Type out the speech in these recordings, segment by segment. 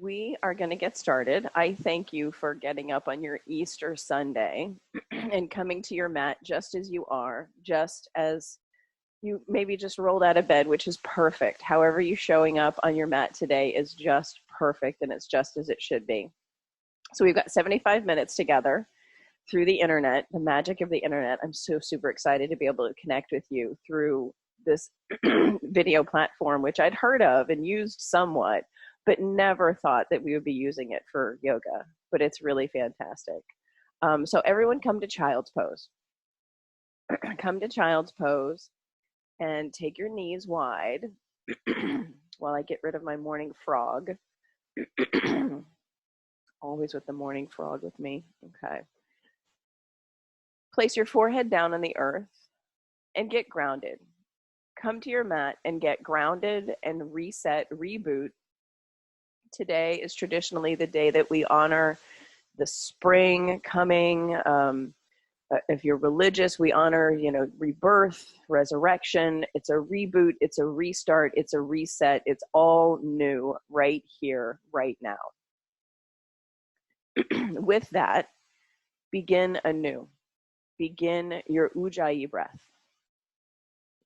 We are going to get started. I thank you for getting up on your Easter Sunday and coming to your mat just as you are, just as you maybe just rolled out of bed, which is perfect. However, you showing up on your mat today is just perfect, and it's just as it should be. So we've got 75 minutes together through the internet, the magic of the internet. I'm so super excited to be able to connect with you through this video platform, which I'd heard of and used somewhat, but never thought that we would be using it for yoga. But it's really fantastic. So everyone come to child's pose. Come to child's pose and take your knees wide while I get rid of my morning frog. Always with the morning frog with me. Okay. Place your forehead down on the earth and get grounded. Come to your mat and get grounded and reset, reboot. Today is traditionally the day that we honor the spring coming. If you're religious, we honor, rebirth, resurrection. It's a reboot, it's a restart, it's a reset. It's all new right here, right now. With that, begin anew. Begin your Ujjayi breath.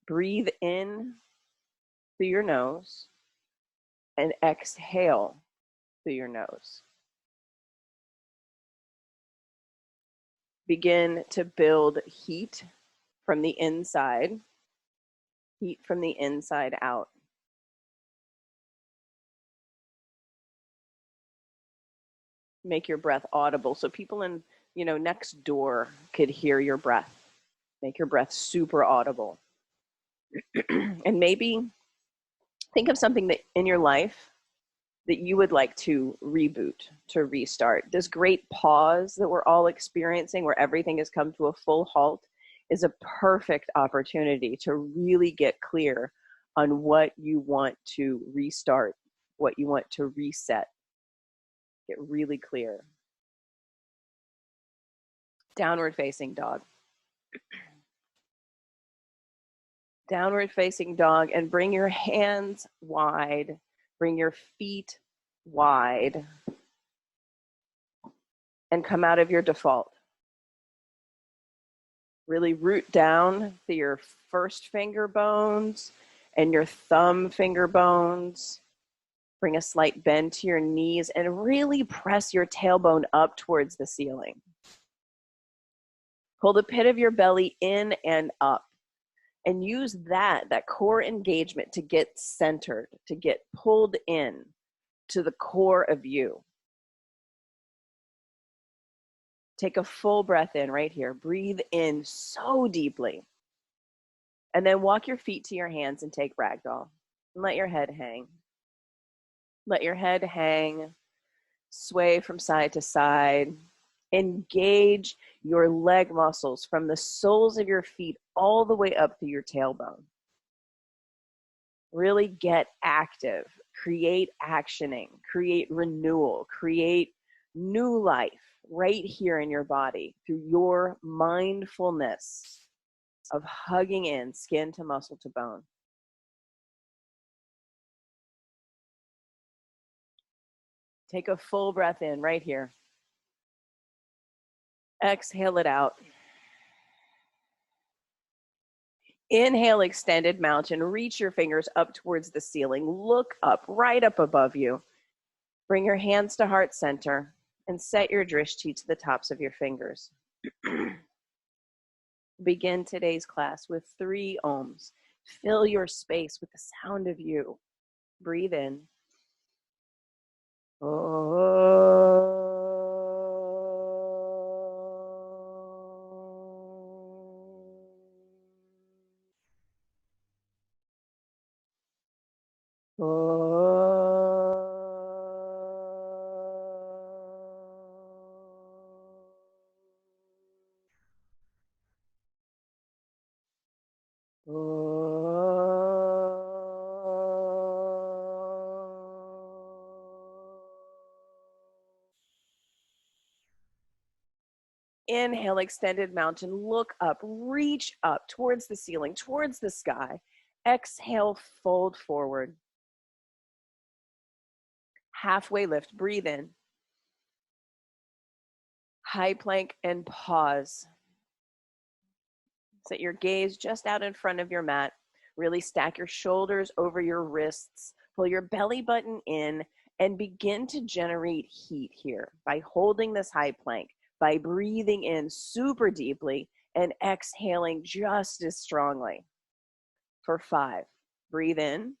Breathe in through your nose and exhale through your nose. Begin to build heat from the inside, heat from the inside out. Make your breath audible so people in, next door could hear your breath. Make your breath super audible. And maybe think of something that in your life that you would like to reboot, to restart. This great pause that we're all experiencing where everything has come to a full halt is a perfect opportunity to really get clear on what you want to restart, what you want to reset. Get really clear. Downward facing dog. Downward facing dog, and bring your hands wide, bring your feet wide, and come out of your default. Really root down to your first finger bones and your thumb finger bones. Bring a slight bend to your knees and really press your tailbone up towards the ceiling. Pull the pit of your belly in and up. And use that core engagement to get centered, to get pulled in to the core of you. Take a full breath in right here. Breathe in so deeply. And then walk your feet to your hands and take ragdoll. And let your head hang. Let your head hang, sway from side to side. Engage your leg muscles from the soles of your feet all the way up through your tailbone. Really get active, create actioning, create renewal, create new life right here in your body through your mindfulness of hugging in skin to muscle to bone. Take a full breath in right here. Exhale it out. Inhale, extended mountain. Reach your fingers up towards the ceiling. Look up, right up above you. Bring your hands to heart center and set your drishti to the tops of your fingers. Begin today's class with 3 ohms. Fill your space with the sound of you. Breathe in. Oh. Inhale, extended mountain. Look up, reach up towards the ceiling, towards the sky. Exhale, fold forward. Halfway lift, breathe in. High plank and pause. Set your gaze just out in front of your mat. Really stack your shoulders over your wrists. Pull your belly button in and begin to generate heat here by holding this high plank, by breathing in super deeply and exhaling just as strongly. For 5, breathe in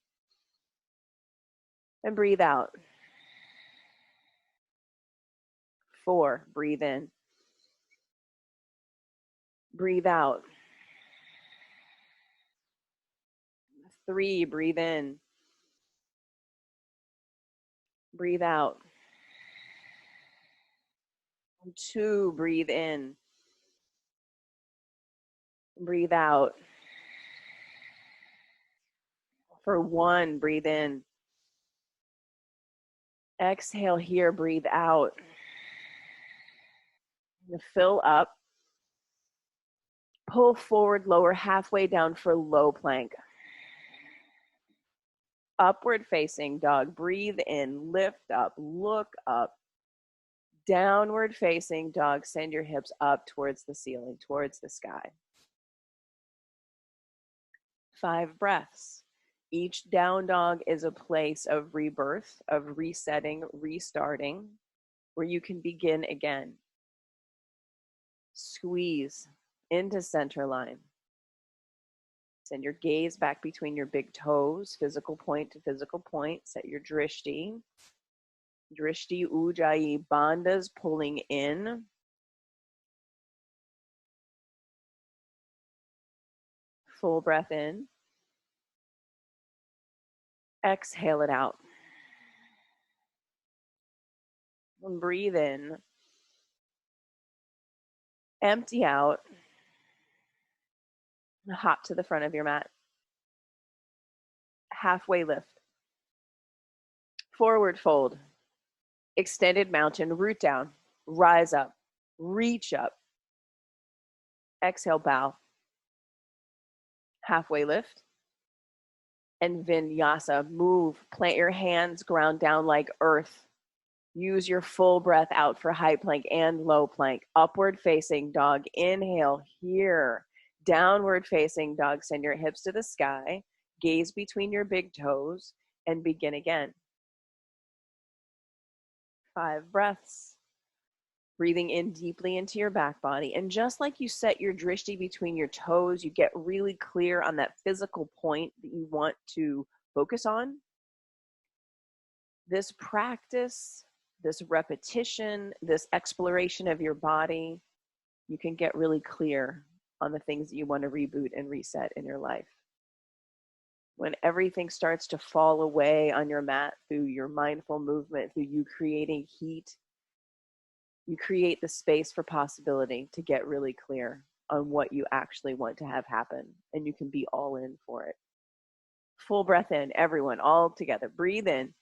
and breathe out. 4, breathe in. Breathe out. 3, breathe in. Breathe out. 2, breathe in. Breathe out. For 1, breathe in. Exhale here, breathe out. Fill up. Pull forward, lower halfway down for low plank. Upward facing dog, breathe in, lift up, look up. Downward facing dog, send your hips up towards the ceiling, towards the sky. 5 breaths. Each down dog is a place of rebirth, of resetting, restarting, where you can begin again. Squeeze into center line. Send your gaze back between your big toes, physical point to physical point. Set your drishti. Drishti Ujjayi Bandhas pulling in. Full breath in. Exhale it out. And breathe in. Empty out. Hop to the front of your mat. Halfway lift. Forward fold. Extended mountain, root down. Rise up. Reach up. Exhale, bow. Halfway lift. And vinyasa, move. Plant your hands, ground down like earth. Use your full breath out for high plank and low plank. Upward facing dog, inhale here. Downward facing dog, send your hips to the sky. Gaze between your big toes and begin again. 5 breaths. Breathing in deeply into your back body. And just like you set your drishti between your toes, you get really clear on that physical point that you want to focus on. This practice, this repetition, this exploration of your body, you can get really clear on the things that you want to reboot and reset in your life. When everything starts to fall away on your mat through your mindful movement, through you creating heat, you create the space for possibility to get really clear on what you actually want to have happen, and you can be all in for it. Full breath in, everyone, all together. Breathe in.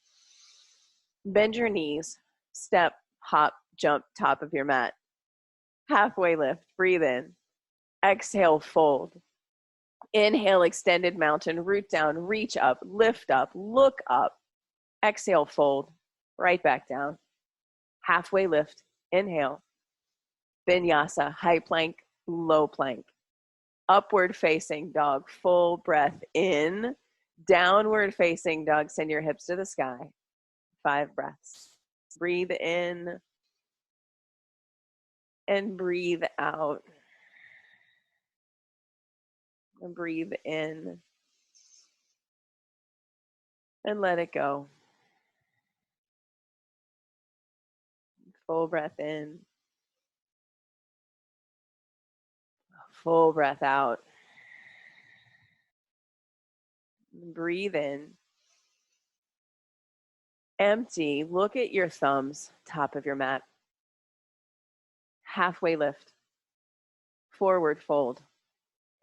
Bend your knees. Step, hop, jump, top of your mat. Halfway lift. Breathe in. Exhale, fold. Inhale, extended mountain, root down, reach up, lift up, look up. Exhale, fold. Right back down. Halfway lift. Inhale. Vinyasa, high plank, low plank. Upward facing dog, full breath in. Downward facing dog, send your hips to the sky. 5 breaths. Breathe in and breathe out. And breathe in and let it go. Full breath in. Full breath out. Breathe in. Empty. Look at your thumbs, top of your mat. Halfway lift. Forward fold.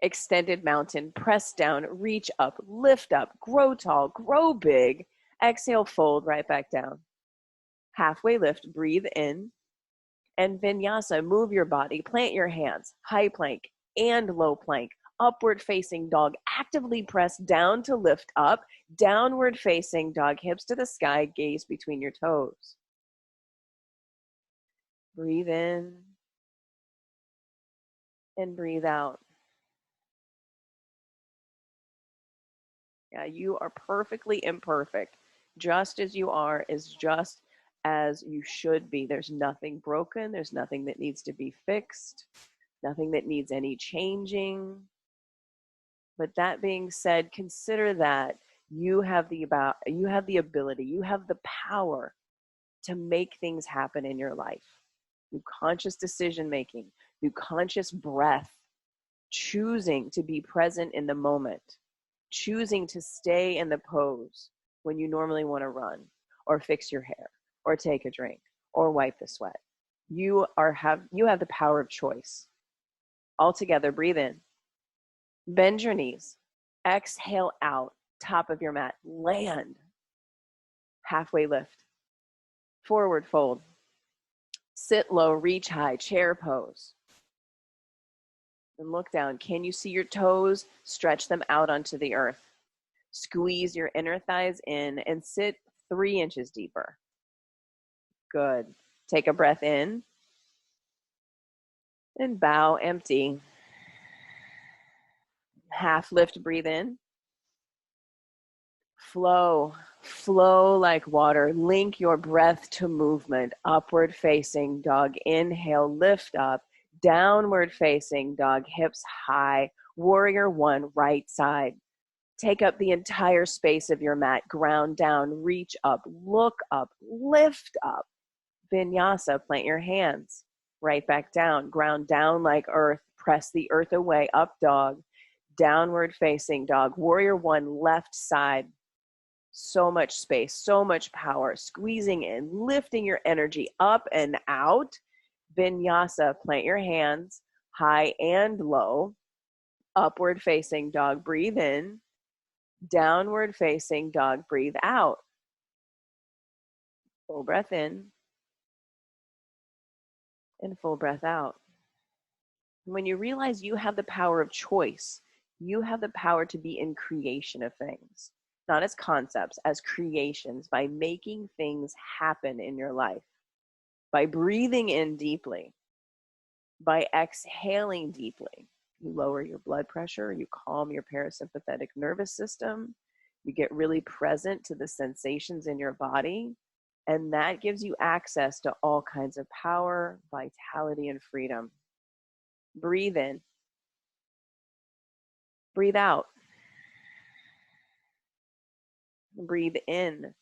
Extended mountain. Press down. Reach up. Lift up. Grow tall. Grow big. Exhale, fold right back down. Halfway lift. Breathe in. And vinyasa. Move your body. Plant your hands. High plank and low plank. Upward facing dog, actively press down to lift up. Downward facing dog, hips to the sky, gaze between your toes. Breathe in and breathe out. Yeah, you are perfectly imperfect. Just as you are is just as you should be. There's nothing broken. There's nothing that needs to be fixed. Nothing that needs any changing. But that being said, consider that you have the ability, you have the power to make things happen in your life through conscious decision making, through conscious breath, choosing to be present in the moment, choosing to stay in the pose when you normally want to run or fix your hair or take a drink or wipe the sweat. You have the power of choice. All together, breathe in. Bend your knees. Exhale out. Top of your mat. Land. Halfway lift. Forward fold. Sit low, reach high, chair pose. And look down. Can you see your toes? Stretch them out onto the earth. Squeeze your inner thighs in and sit 3 inches deeper. Good. Take a breath in. And bow empty. Half lift, breathe in. Flow like water. Link your breath to movement. Upward facing dog. Inhale, lift up. Downward facing dog, hips high. Warrior one, right side. Take up the entire space of your mat. Ground down, reach up, look up, lift up. Vinyasa, plant your hands. Right back down. Ground down like earth. Press the earth away. Up dog. Downward facing dog. Warrior one, left side. So much space, so much power. Squeezing in, lifting your energy up and out. Vinyasa, plant your hands high and low. Upward facing dog, breathe in. Downward facing dog, breathe out. Full breath in and full breath out. When you realize you have the power of choice, you have the power to be in creation of things, not as concepts, as creations, by making things happen in your life, by breathing in deeply, by exhaling deeply. You lower your blood pressure, you calm your parasympathetic nervous system, you get really present to the sensations in your body, and that gives you access to all kinds of power, vitality, and freedom. Breathe in. Breathe out. Breathe in.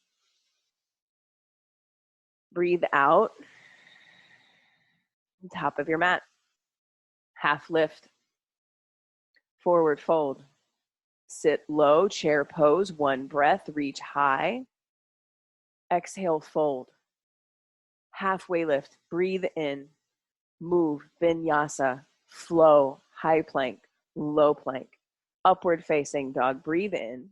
Breathe out. Top of your mat. Half lift. Forward fold. Sit low, chair pose, 1 breath, reach high. Exhale, fold. Halfway lift, breathe in. Move, vinyasa, flow, high plank, low plank. Upward facing dog, breathe in.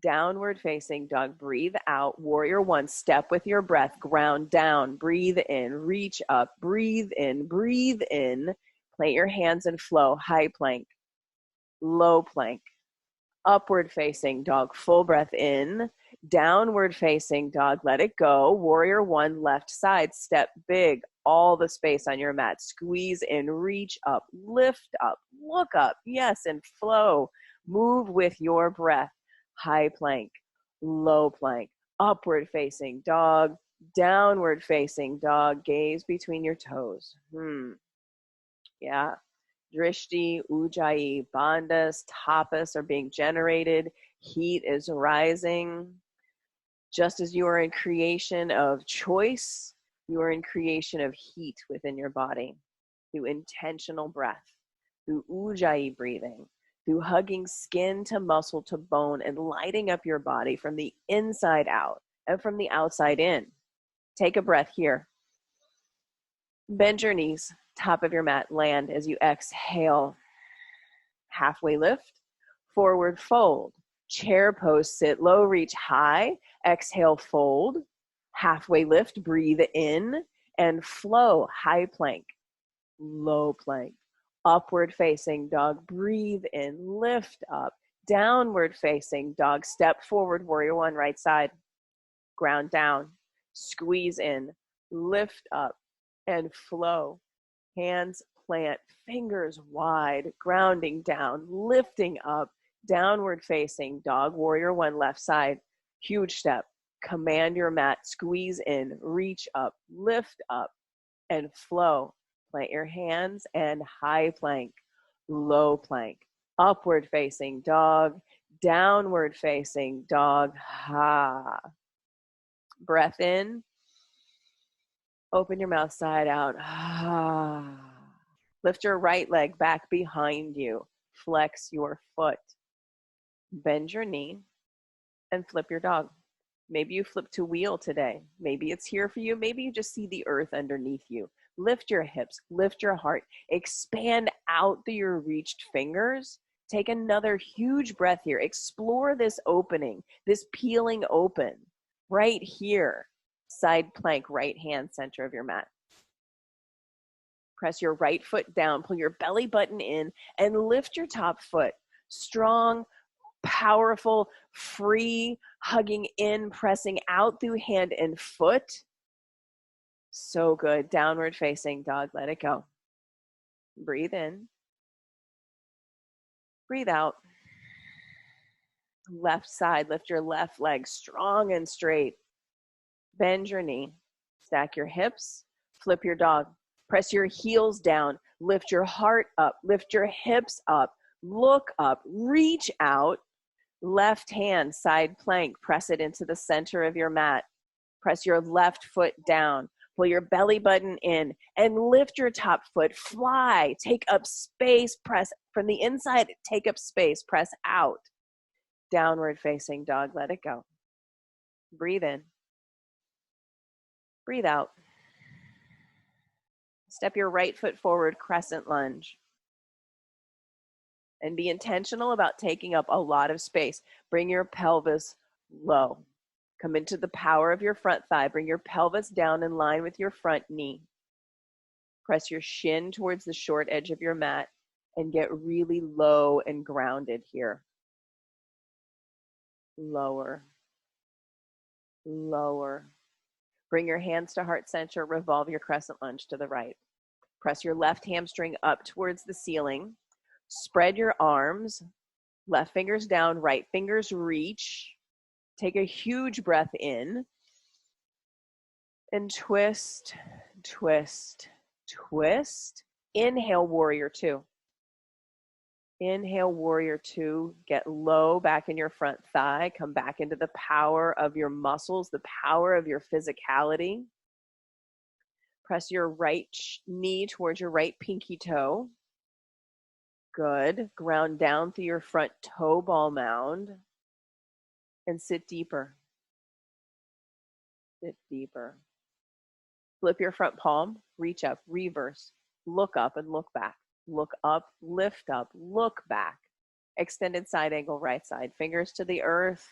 Downward facing dog, breathe out. Warrior one, step with your breath, ground down, breathe in, reach up, breathe in, plant your hands and flow, high plank, low plank. Upward facing dog, full breath in. Downward facing dog, let it go. Warrior one, left side, step big, all the space on your mat. Squeeze in, reach up, lift up, look up, yes, and flow. Move with your breath. High plank, low plank, upward facing dog, downward facing dog, gaze between your toes. Yeah. Drishti, ujjayi, bandhas, tapas are being generated. Heat is rising. Just as you are in creation of choice, you are in creation of heat within your body through intentional breath, through ujjayi breathing, through hugging skin to muscle to bone and lighting up your body from the inside out and from the outside in. Take a breath here. Bend your knees, top of your mat, land as you exhale. Halfway lift, forward fold. Chair pose, sit low, reach high. Exhale, fold. Halfway lift, breathe in and flow. High plank, low plank, Upward facing dog, breathe in, lift up. Downward facing dog, step forward, warrior one, right side. Ground down, squeeze in, lift up, and flow. Hands plant, fingers wide, grounding down, lifting up, downward facing dog, warrior one, left side. Huge step. Command your mat, squeeze in, reach up, lift up, and flow. Plant your hands and high plank, low plank, upward facing dog, downward facing dog. Ha. Breath in. Open your mouth side out. Ha. Lift your right leg back behind you. Flex your foot. Bend your knee and flip your dog. Maybe you flip to wheel today. Maybe it's here for you. Maybe you just see the earth underneath you. Lift your hips, lift your heart, expand out through your reached fingers. Take another huge breath here. Explore this opening, this peeling open right here. Side plank, right hand, center of your mat. Press your right foot down, pull your belly button in, and lift your top foot. Strong, powerful, free, hugging in, pressing out through hand and foot. So good. Downward facing dog. Let it go. Breathe in. Breathe out. Left side. Lift your left leg strong and straight. Bend your knee. Stack your hips. Flip your dog. Press your heels down. Lift your heart up. Lift your hips up. Look up. Reach out. Left hand, side plank. Press it into the center of your mat. Press your left foot down. Pull your belly button in and lift your top foot. Fly. Take up space. Press from the inside. Take up space. Press out. Downward facing dog. Let it go. Breathe in. Breathe out. Step your right foot forward, crescent lunge. And be intentional about taking up a lot of space. Bring your pelvis low. Come into the power of your front thigh. Bring your pelvis down in line with your front knee. Press your shin towards the short edge of your mat and get really low and grounded here. Lower. Lower. Bring your hands to heart center. Revolve your crescent lunge to the right. Press your left hamstring up towards the ceiling. Spread your arms. Left fingers down, right fingers reach. Take a huge breath in and twist, twist, twist. Inhale, warrior two. Inhale, warrior two. Get low back in your front thigh. Come back into the power of your muscles, the power of your physicality. Press your right knee towards your right pinky toe. Good. Ground down through your front toe ball mound. And sit deeper. Sit deeper. Flip your front palm, reach up, reverse, look up and look back. Look up, lift up, look back. Extended side angle, right side. Fingers to the earth,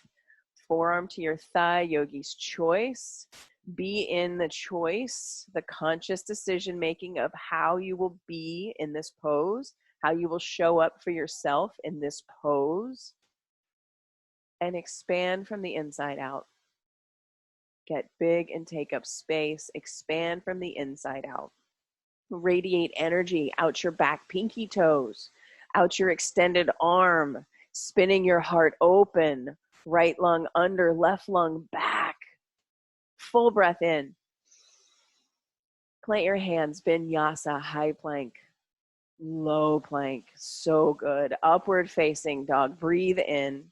forearm to your thigh, yogi's choice. Be in the choice, the conscious decision making of how you will be in this pose, how you will show up for yourself in this pose. And expand from the inside out. Get big and take up space. Expand from the inside out. Radiate energy out your back pinky toes, out your extended arm, spinning your heart open. Right lung under, left lung back. Full breath in. Plant your hands, vinyasa, high plank, low plank. So good. Upward facing dog. Breathe in.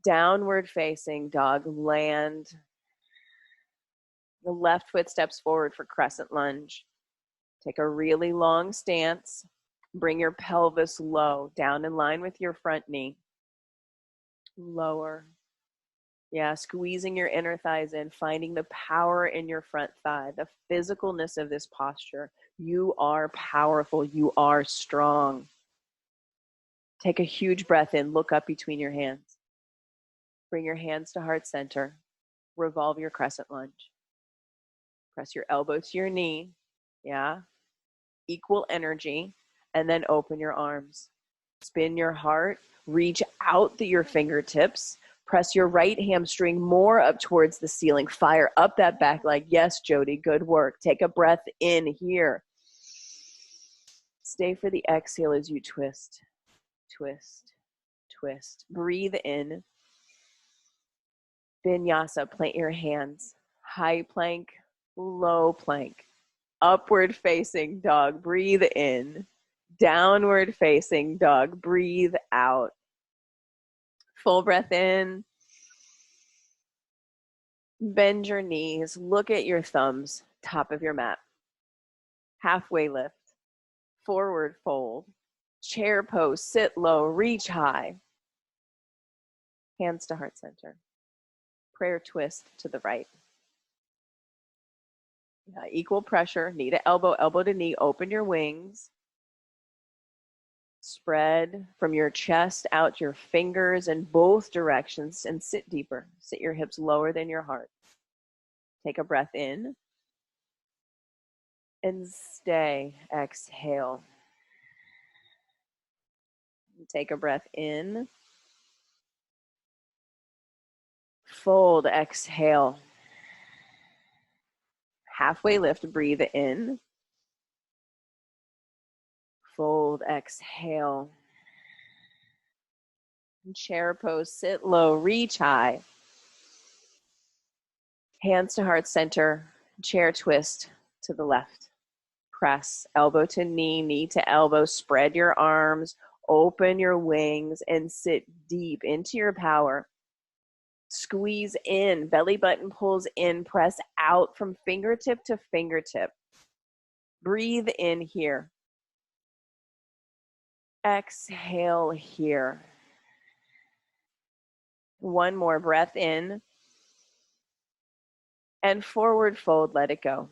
Downward facing dog, land. The left foot steps forward for crescent lunge. Take a really long stance. Bring your pelvis low, down in line with your front knee. Lower. Yeah, squeezing your inner thighs in, finding the power in your front thigh, the physicalness of this posture. You are powerful. You are strong. Take a huge breath in. Look up between your hands. Bring your hands to heart center. Revolve your crescent lunge. Press your elbow to your knee. Yeah. Equal energy. and then open your arms. Spin your heart, reach out through your fingertips, press your right hamstring more up towards the ceiling, fire up that back leg. Yes, Jody, good work. Take a breath in here. Stay for the exhale as you twist, twist, twist. Breathe in. Vinyasa, plant your hands. High plank, low plank. Upward facing dog, breathe in. Downward facing dog, breathe out. Full breath in. Bend your knees, look at your thumbs, top of your mat. Halfway lift, forward fold, chair pose, sit low, reach high. Hands to heart center. Prayer twist to the right. Equal pressure, knee to elbow, elbow to knee, open your wings. Spread from your chest out your fingers in both directions and sit deeper. Sit your hips lower than your heart. Take a breath in and stay. Exhale. Take a breath in. Fold, exhale. Halfway lift, breathe in. Fold, exhale. Chair pose, sit low, reach high. Hands to heart center, chair twist to the left. Press, elbow to knee, knee to elbow, spread your arms, open your wings, and sit deep into your power. Squeeze in, belly button pulls in, press out from fingertip to fingertip. Breathe in here. Exhale here. One more breath in. And forward fold, let it go.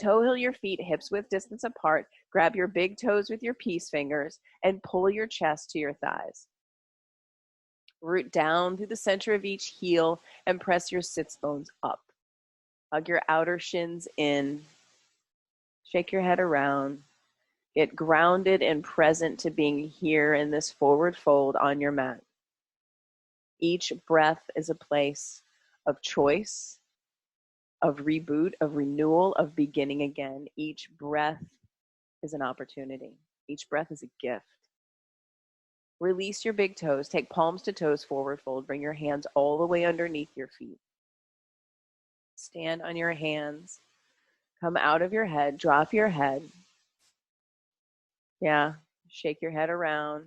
Toe heel your feet, hips width distance apart. Grab your big toes with your peace fingers and pull your chest to your thighs. Root down through the center of each heel and press your sits bones up. Hug your outer shins in. Shake your head around. Get grounded and present to being here in this forward fold on your mat. Each breath is a place of choice, of reboot, of renewal, of beginning again. Each breath is an opportunity. Each breath is a gift. Release your big toes. Take palms to toes, forward fold. Bring your hands all the way underneath your feet. Stand on your hands. Come out of your head. Drop your head. Yeah. Shake your head around.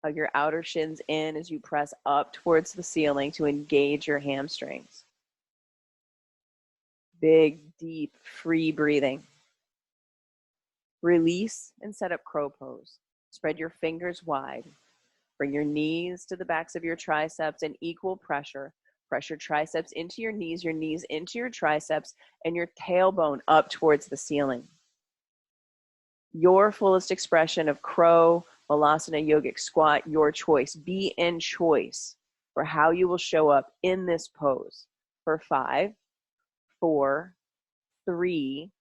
Hug your outer shins in as you press up towards the ceiling to engage your hamstrings. Big, deep, free breathing. Release and set up crow pose. Spread your fingers wide. Bring your knees to the backs of your triceps and equal pressure. Press your triceps into your knees into your triceps, and your tailbone up towards the ceiling. Your fullest expression of crow, Malasana yogic squat, your choice. Be in choice for how you will show up in this pose. For 5, 4, 3,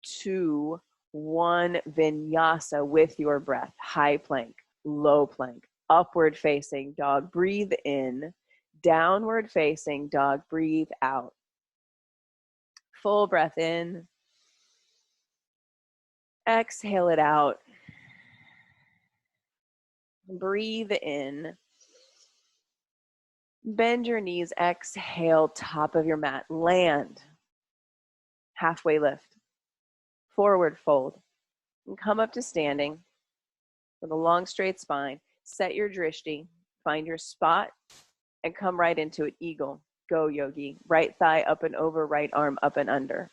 2, 1, vinyasa with your breath. High plank, low plank, upward facing dog. Breathe in. Downward facing dog. Breathe out. Full breath in. Exhale it out. Breathe in. Bend your knees. Exhale, top of your mat. Land. Halfway lift. Forward fold. And come up to standing with a long straight spine. Set your drishti. Find your spot and come right into it. Eagle. Go, yogi. Right thigh up and over, right arm up and under.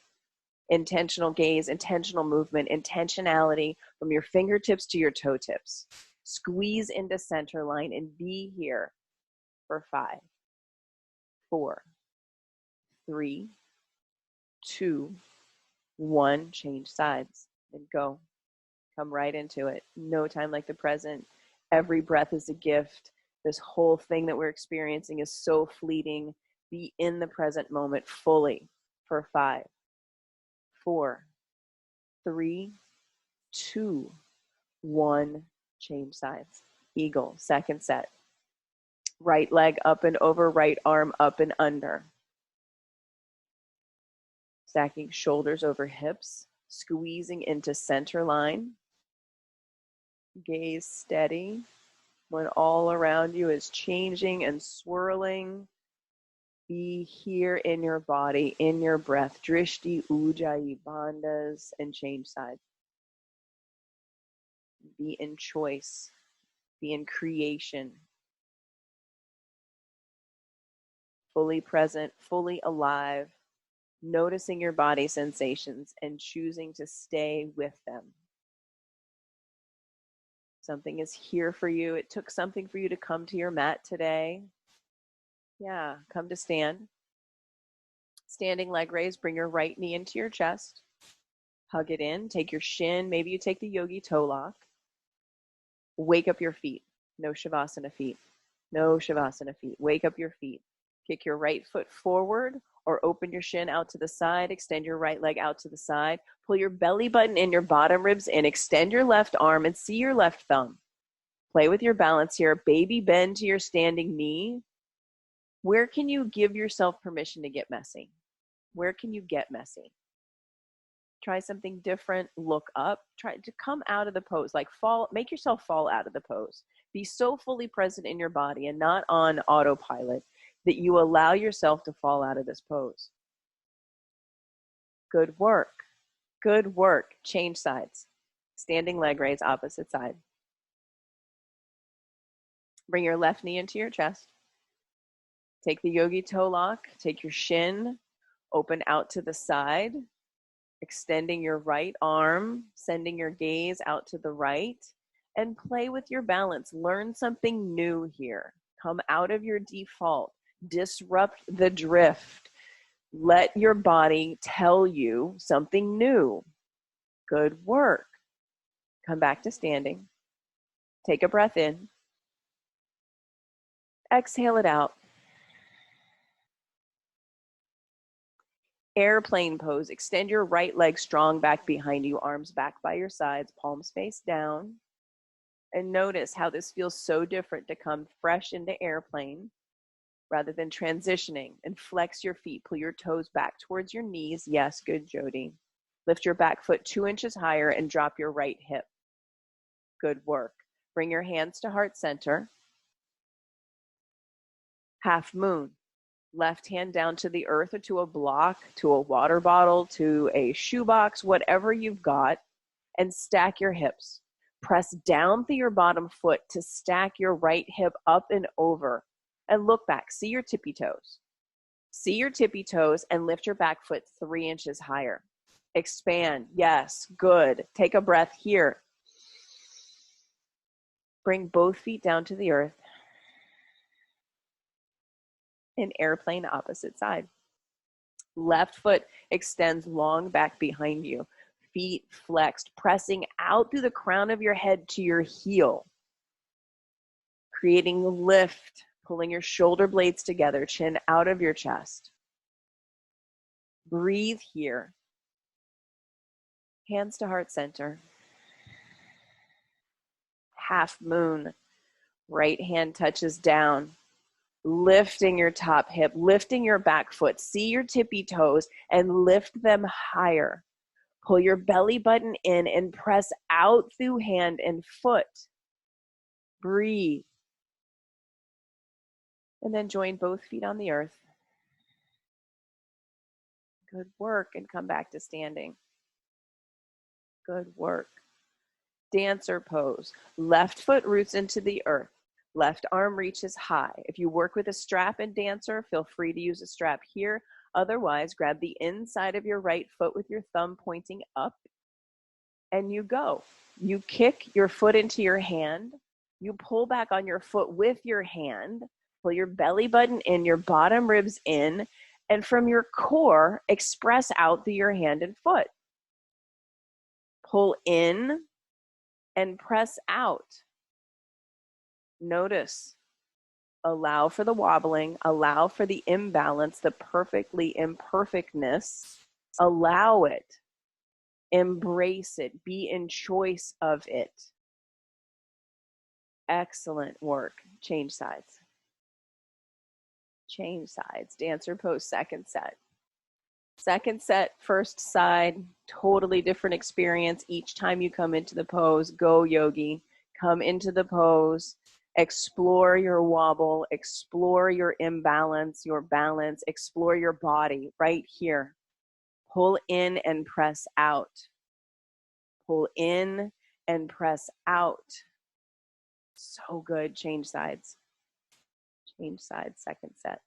Intentional gaze, intentional movement, intentionality from your fingertips to your toe tips. Squeeze into center line and be here for 5, 4, 3, 2, 1. Change sides and go. Come right into it. No time like the present. Every breath is a gift. This whole thing that we're experiencing is so fleeting. Be in the present moment fully for 5, 4, 3, 2, 1, change sides. Eagle, second set. Right leg up and over, right arm up and under. Stacking shoulders over hips, squeezing into center line. Gaze steady when all around you is changing and swirling. Be here in your body, in your breath. Drishti, Ujjayi, Bandhas, and change sides. Be in choice. Be in creation. Fully present, fully alive. Noticing your body sensations and choosing to stay with them. Something is here for you. It took something for you to come to your mat today. Yeah, come to stand. Standing leg raise, bring your right knee into your chest. Hug it in, take your shin, maybe you take the yogi toe lock. Wake up your feet. No shavasana feet. No shavasana feet. Wake up your feet. Kick your right foot forward or open your shin out to the side. Extend your right leg out to the side. Pull your belly button in, your bottom ribs in. Extend your left arm and see your left thumb. Play with your balance here. Baby bend to your standing knee. Where can you give yourself permission to get messy? Where can you get messy? Try something different. Look up. Try to come out of the pose. Like fall, make yourself fall out of the pose. Be so fully present in your body and not on autopilot that you allow yourself to fall out of this pose. Good work. Good work. Change sides. Standing leg raise, opposite side. Bring your left knee into your chest. Take the yogi toe lock. Take your shin. Open out to the side. Extending your right arm. Sending your gaze out to the right. And play with your balance. Learn something new here. Come out of your default. Disrupt the drift. Let your body tell you something new. Good work. Come back to standing. Take a breath in. Exhale it out. Airplane pose. Extend your right leg strong back behind you, arms back by your sides, palms face down. And notice how this feels so different to come fresh into airplane rather than transitioning. And flex your feet. Pull your toes back towards your knees. Yes, good, Jody. Lift your back foot 2 inches higher and drop your right hip. Good work. Bring your hands to heart center. Half moon. Left hand down to the earth or to a block, to a water bottle, to a shoebox, whatever you've got, and stack your hips. Press down through your bottom foot to stack your right hip up and over. And look back. See your tippy toes. See your tippy toes and lift your back foot 3 inches higher. Expand. Yes, good. Take a breath here. Bring both feet down to the earth. And airplane opposite side. Left foot extends long back behind you. Feet flexed, pressing out through the crown of your head to your heel. Creating lift, pulling your shoulder blades together, chin out of your chest. Breathe here. Hands to heart center. Half moon. Right hand touches down. Lifting your top hip, lifting your back foot. See your tippy toes and lift them higher. Pull your belly button in and press out through hand and foot. Breathe. And then join both feet on the earth. Good work. And come back to standing. Good work. Dancer pose. Left foot roots into the earth. Left arm reaches high. If you work with a strap in dancer, feel free to use a strap here. Otherwise, grab the inside of your right foot with your thumb pointing up, and you go. You kick your foot into your hand. You pull back on your foot with your hand. Pull your belly button in, your bottom ribs in, and from your core, express out through your hand and foot. Pull in and press out. Notice, allow for the wobbling, allow for the imbalance, the perfectly imperfectness, allow it. Embrace it. Be in choice of it. Excellent work. Change sides. Change sides. Dancer pose, second set. Second set, first side, totally different experience. Each time you come into the pose, go yogi. Come into the pose, explore your wobble, explore your imbalance, your balance, explore your body right here. Pull in and press out. Pull in and press out. So good. Change sides. Change sides, second set.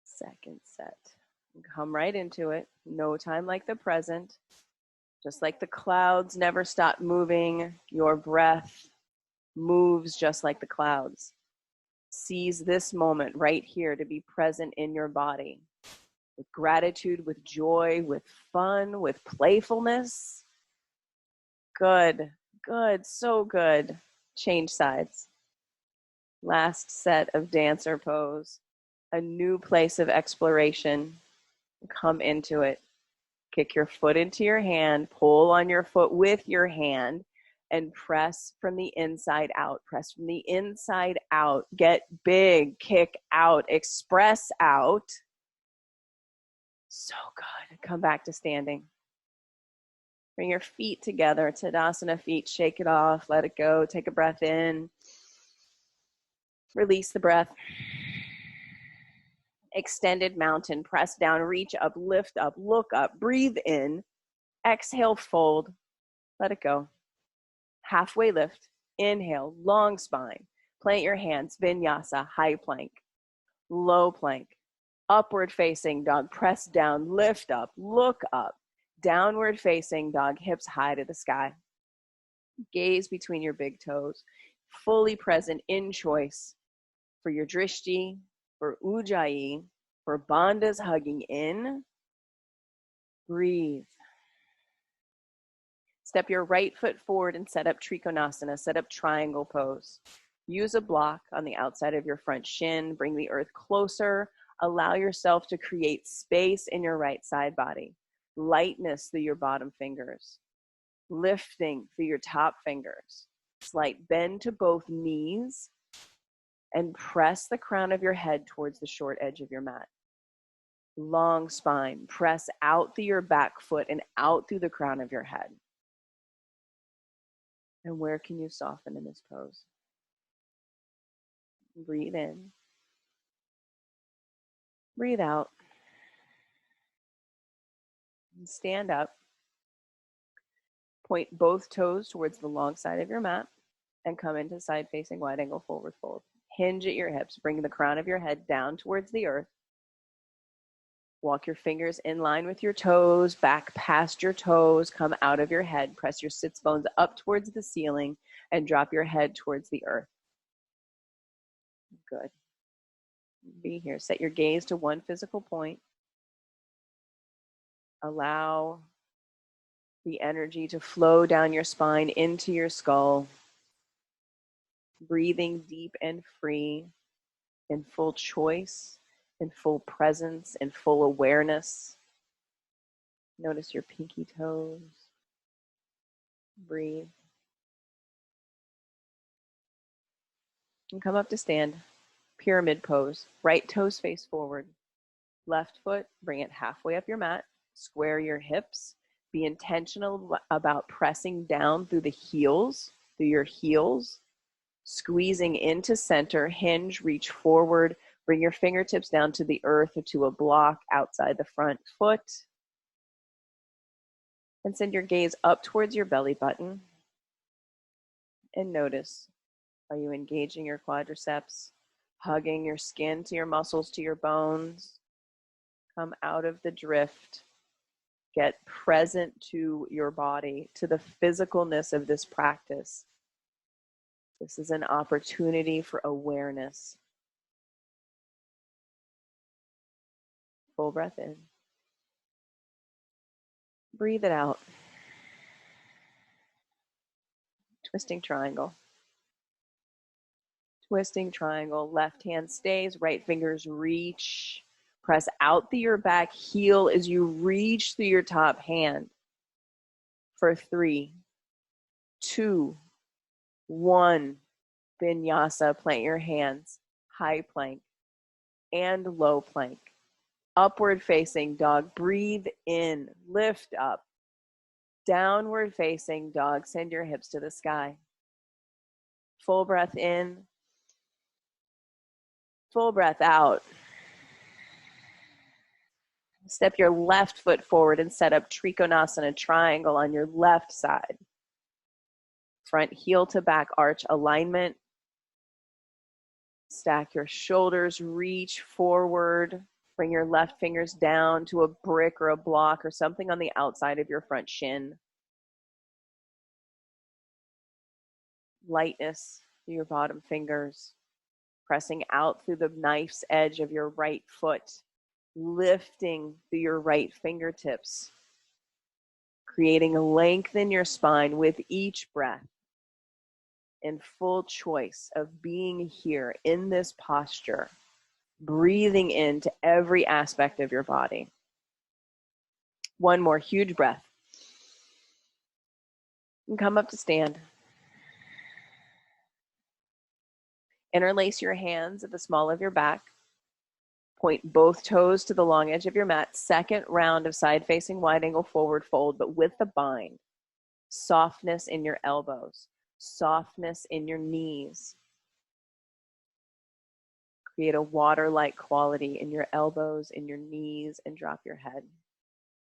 Second set. Come right into it. No time like the present. Just like the clouds never stop moving, your breath moves just like the clouds. Seize this moment right here to be present in your body with gratitude, with joy, with fun, with playfulness. Good, good, so good. Change sides. Last set of dancer pose. A new place of exploration. Come into it. Kick your foot into your hand, pull on your foot with your hand, and press from the inside out. Press from the inside out. Get big, kick out, express out. So good. Come back to standing. Bring your feet together, Tadasana feet, shake it off, let it go. Take a breath in. Release the breath. Extended mountain, press down, reach up, lift up, look up, breathe in. Exhale, fold, let it go. Halfway lift, inhale, long spine. Plant your hands, vinyasa, high plank, low plank, upward facing dog, press down, lift up, look up, downward facing dog, hips high to the sky. Gaze between your big toes, fully present in choice for your drishti, for ujjayi, for bandhas hugging in. Breathe. Step your right foot forward and set up Trikonasana, set up triangle pose. Use a block on the outside of your front shin, bring the earth closer, allow yourself to create space in your right side body, lightness through your bottom fingers, lifting through your top fingers, slight bend to both knees, and press the crown of your head towards the short edge of your mat. Long spine, press out through your back foot and out through the crown of your head. And where can you soften in this pose? Breathe in. Breathe out. And stand up. Point both toes towards the long side of your mat and come into side facing wide angle forward fold. Hinge at your hips. Bring the crown of your head down towards the earth. Walk your fingers in line with your toes, back past your toes, come out of your head. Press your sits bones up towards the ceiling and drop your head towards the earth. Good. Be here. Set your gaze to one physical point. Allow the energy to flow down your spine into your skull. Breathing deep and free, in full choice, in full presence, in full awareness. Notice your pinky toes. Breathe. And come up to stand. Pyramid pose. Right toes face forward. Left foot, bring it halfway up your mat. Square your hips. Be intentional about pressing down through the heels, through your heels. Squeezing into center, hinge, reach forward. Bring your fingertips down to the earth or to a block outside the front foot. And send your gaze up towards your belly button. And notice, are you engaging your quadriceps? Hugging your skin to your muscles, to your bones? Come out of the drift. Get present to your body, to the physicalness of this practice. This is an opportunity for awareness. Full breath in. Breathe it out. Twisting triangle. Twisting triangle. Left hand stays, right fingers reach. Press out through your back heel as you reach through your top hand. For 3, 2, 1. Vinyasa. Plant your hands. High plank and low plank. Upward facing dog. Breathe in. Lift up. Downward facing dog. Send your hips to the sky. Full breath in. Full breath out. Step your left foot forward and set up Trikonasana triangle on your left side. Front heel to back arch alignment. Stack your shoulders, reach forward. Bring your left fingers down to a brick or a block or something on the outside of your front shin. Lightness through your bottom fingers. Pressing out through the knife's edge of your right foot. Lifting through your right fingertips. Creating a length in your spine with each breath. In full choice of being here in this posture. Breathing into every aspect of your body. One more huge breath. And come up to stand. Interlace your hands at the small of your back. Point both toes to the long edge of your mat. Second round of side-facing wide angle forward fold, but with the bind. Softness in your elbows. Softness in your knees. Create a water-like quality in your elbows, in your knees, and drop your head.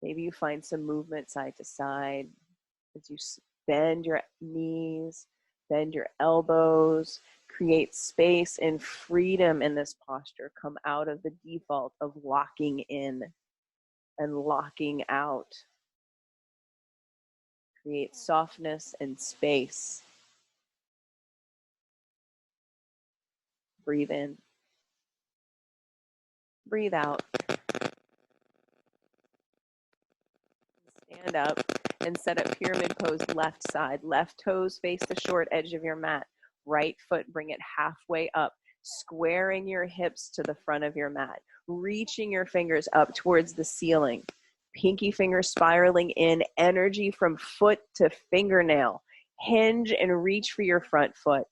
Maybe you find some movement side to side as you bend your knees, bend your elbows. Create space and freedom in this posture. Come out of the default of locking in and locking out. Create softness and space. Breathe in. Breathe out. Stand up and set up pyramid pose left side. Left toes face the short edge of your mat. Right foot, bring it halfway up, squaring your hips to the front of your mat, reaching your fingers up towards the ceiling, pinky finger spiraling in, energy from foot to fingernail. Hinge and reach for your front foot.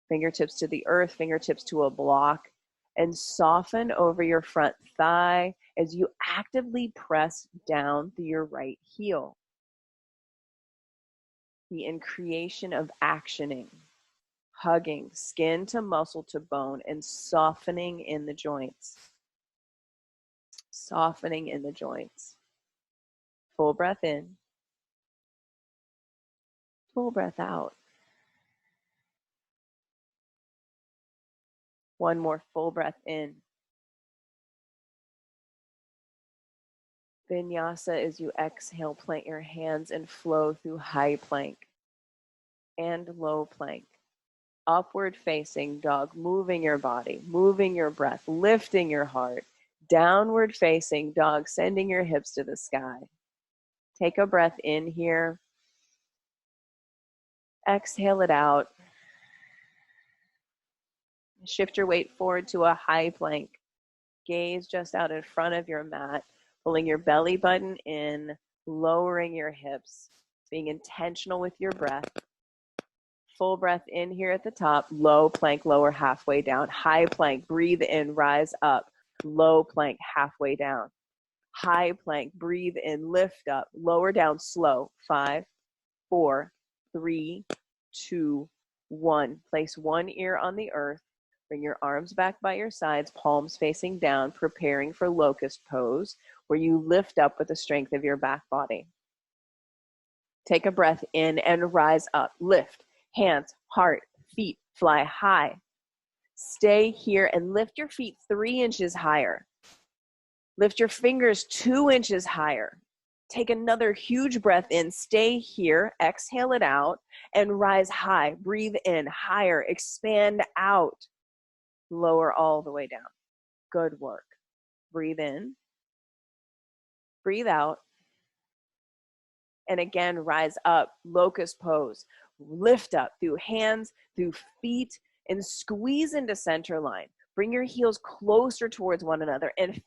Fingertips to the earth, fingertips to a block, and soften over your front thigh as you actively press down through your right heel. Be in creation of actioning. Hugging skin to muscle to bone and softening in the joints. Softening in the joints. Full breath in. Full breath out. One more full breath in. Vinyasa as you exhale, plant your hands and flow through high plank and low plank. Upward facing dog, moving your body, moving your breath, lifting your heart. Downward facing dog, sending your hips to the sky. Take a breath in here. Exhale it out. Shift your weight forward to a high plank. Gaze just out in front of your mat, pulling your belly button in, lowering your hips, being intentional with your breath. Full breath in here at the top, low plank, lower halfway down. High plank, breathe in, rise up. Low plank, halfway down. High plank, breathe in, lift up. Lower down, slow. 5, 4, 3, 2, 1. Place one ear on the earth. Bring your arms back by your sides, palms facing down, preparing for locust pose, where you lift up with the strength of your back body. Take a breath in and rise up. Lift. Hands, heart, feet, fly high. Stay here and lift your feet 3 inches higher. Lift your fingers 2 inches higher. Take another huge breath in. Stay here. Exhale it out and rise high. Breathe in, higher. Expand out. Lower all the way down. Good work. Breathe in. Breathe out. And again, rise up. Locust pose. Lift up through hands, through feet, and squeeze into center line. Bring your heels closer towards one another and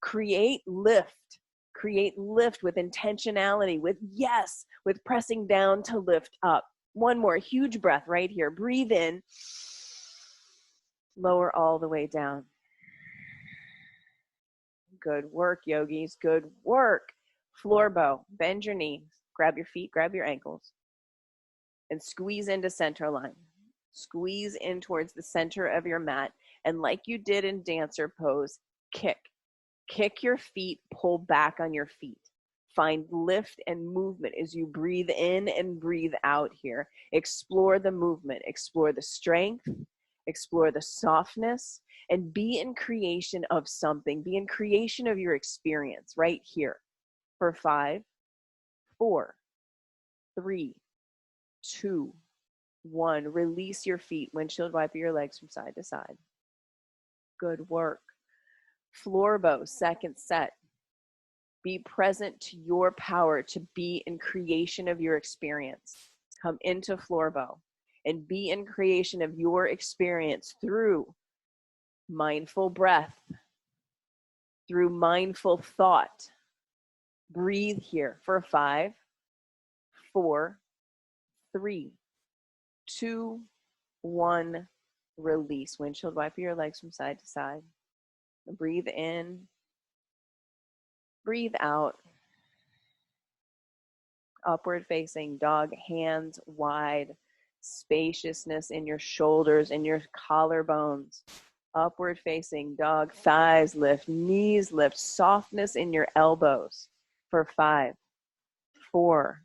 create lift. Create lift with intentionality, with pressing down to lift up. One more huge breath right here. Breathe in. Lower all the way down. Good work, yogis. Good work. Floor bow. Bend your knees. Grab your feet, grab your ankles. And squeeze into center line. Squeeze in towards the center of your mat. And like you did in dancer pose, kick. Kick your feet, pull back on your feet. Find lift and movement as you breathe in and breathe out here. Explore the movement, explore the strength, explore the softness, and be in creation of something. Be in creation of your experience right here. For 5, 4, 3, 2, 1. Release your feet. Windshield wiper your legs from side to side. Good work. Floor bow, second set. Be present to your power to be in creation of your experience. Come into floor bow and be in creation of your experience through mindful breath, through mindful thought. Breathe here for 5, 4, 3, 2, 1. Release. Windshield wiper your legs from side to side. Breathe in. Breathe out. Upward facing dog, hands wide, spaciousness in your shoulders and your collarbones. Upward facing dog, thighs lift, knees lift, softness in your elbows. For 5, 4,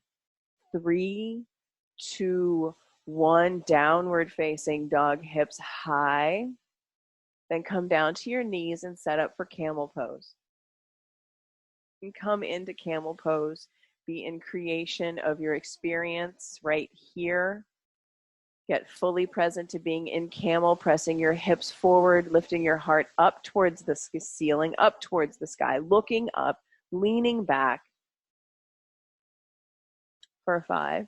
3, 2, 1. Downward facing dog, hips high. Then come down to your knees and set up for camel pose. And come into camel pose. Be in creation of your experience right here. Get fully present to being in camel, pressing your hips forward, lifting your heart up towards the ceiling, up towards the sky, looking up, leaning back. For 5,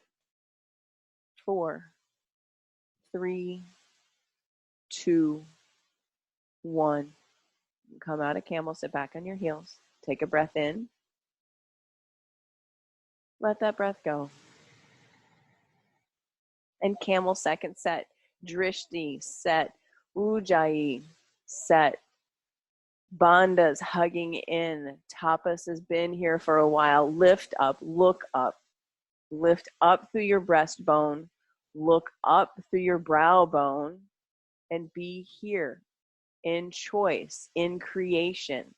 4, 3, 2, 1. Come out of camel, sit back on your heels. Take a breath in. Let that breath go. And camel, second set. Drishti, set. Ujjayi, set. Bandhas, hugging in. Tapas has been here for a while. Lift up, look up. Lift up through your breastbone. Look up through your brow bone. And be here in choice, in creation.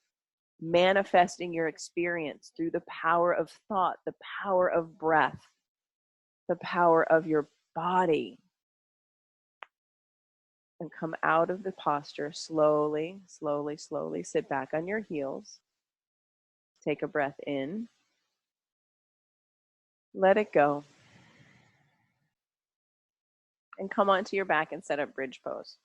Manifesting your experience through the power of thought, the power of breath, the power of your body. And come out of the posture slowly, slowly, slowly. Sit back on your heels. Take a breath in. Let it go. And come onto your back and set up bridge pose.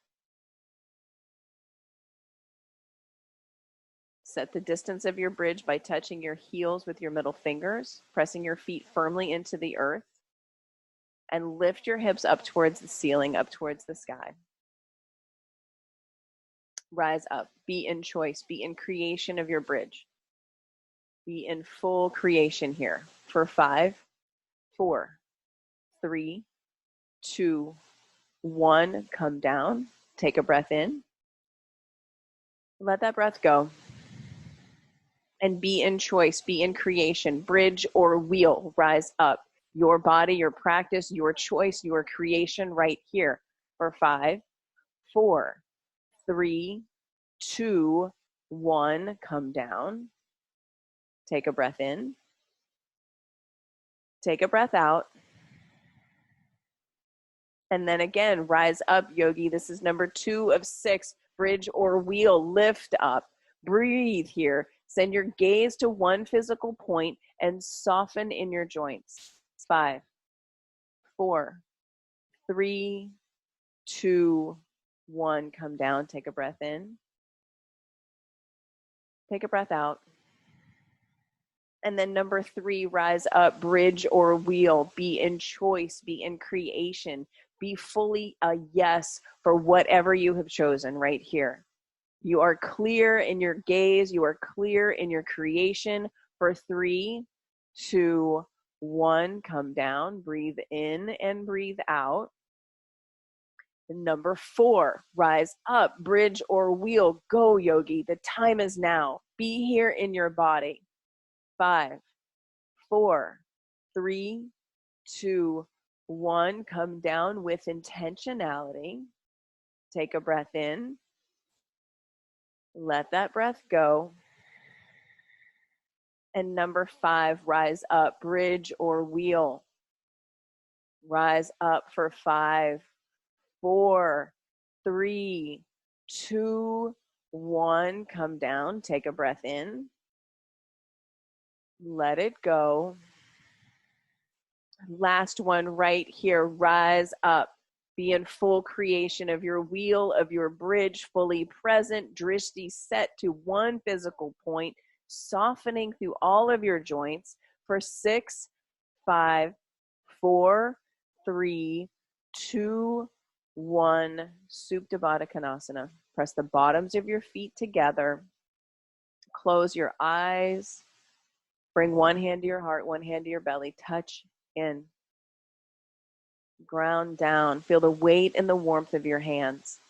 Set the distance of your bridge by touching your heels with your middle fingers, pressing your feet firmly into the earth, and lift your hips up towards the ceiling, up towards the sky. Rise up. Be in choice. Be in creation of your bridge. Be in full creation here. For 5, 4, 3, 2, 1. Come down. Take a breath in. Let that breath go. And be in choice. Be in creation. Bridge or wheel. Rise up. Your body, your practice, your choice, your creation right here. For 5, 4, 3, 2, 1. Come down. Take a breath in. Take a breath out. And then again, rise up, yogi. This is number 2 of 6. Bridge or wheel. Lift up. Breathe here. Send your gaze to one physical point and soften in your joints. 5, 4, 3, 2, 1. Come down. Take a breath in. Take a breath out. And then number 3, rise up, bridge or wheel. Be in choice. Be in creation. Be fully a yes for whatever you have chosen right here. You are clear in your gaze. You are clear in your creation. For 3, 2, 1, come down, breathe in and breathe out. Number 4, rise up, bridge or wheel. Go, yogi. The time is now. Be here in your body. 5, 4, 3, 2, 1. Come down with intentionality. Take a breath in. Let that breath go. And number 5, rise up, bridge or wheel. Rise up for 5, 4, 3, 2, 1. Come down. Take a breath in. Let it go. Last one right here. Rise up. Be in full creation of your wheel, of your bridge, fully present. Drishti set to one physical point, softening through all of your joints for 6, 5, 4, 3, 2, 1. Supta Baddha Konasana. Press the bottoms of your feet together. Close your eyes. Bring one hand to your heart, one hand to your belly. Touch in. Ground down. Feel the weight and the warmth of your hands.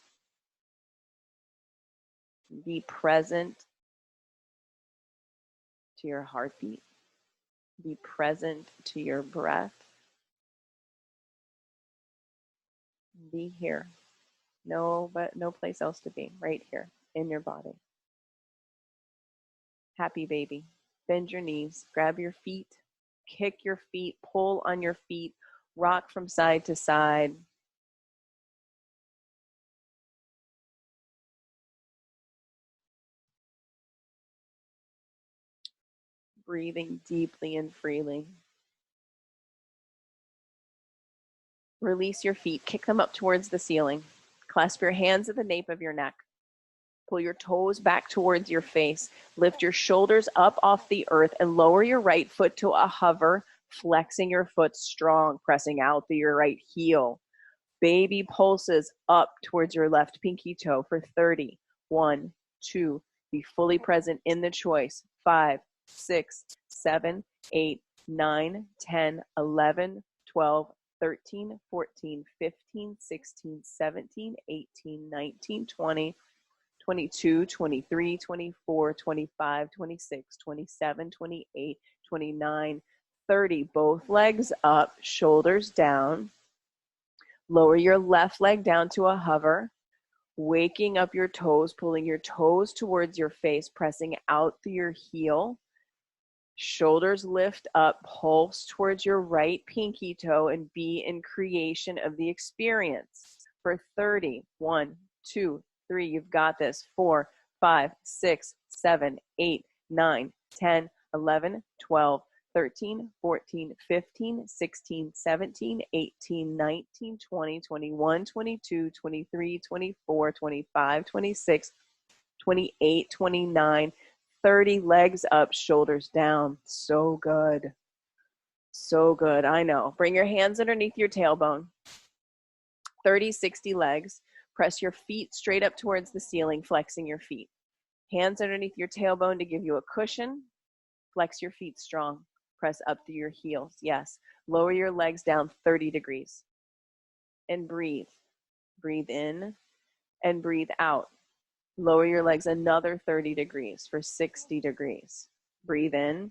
Be present to your heartbeat. Be present to your breath. Be here. No place else to be. Right here in your body. Happy baby. Bend your knees. Grab your feet. Kick your feet. Pull on your feet. Rock from side to side. Breathing deeply and freely. Release your feet. Kick them up towards the ceiling. Clasp your hands at the nape of your neck. Pull your toes back towards your face. Lift your shoulders up off the earth and lower your right foot to a hover, flexing your foot strong, pressing out through your right heel. Baby pulses up towards your left pinky toe for 30. 1, 2. Be fully present in the choice. 5, 6, 7, 8, 9, 10, 11, 12, 13, 14, 15, 16, 17, 18, 19, 20, 22, 23, 24, 25, 26, 27, 28, 29, 30. Both legs up, shoulders down. Lower your left leg down to a hover, waking up your toes, pulling your toes towards your face, pressing out through your heel. Shoulders lift up, pulse towards your right pinky toe, and be in creation of the experience. For 30, 1, 2, 3, you've got this. 4, 5, 6, 7, 8, 9, 10, 11, 12, 13, 14, 15, 16, 17, 18, 19, 20, 21, 22, 23, 24, 25, 26, 28, 29, 30. Legs up, shoulders down. So good. So good. I know. Bring your hands underneath your tailbone. 30, 60 legs. Press your feet straight up towards the ceiling, flexing your feet. Hands underneath your tailbone to give you a cushion. Flex your feet strong. Press up through your heels. Yes. Lower your legs down 30 degrees. And breathe. Breathe in and breathe out. Lower your legs another 30 degrees for 60 degrees. Breathe in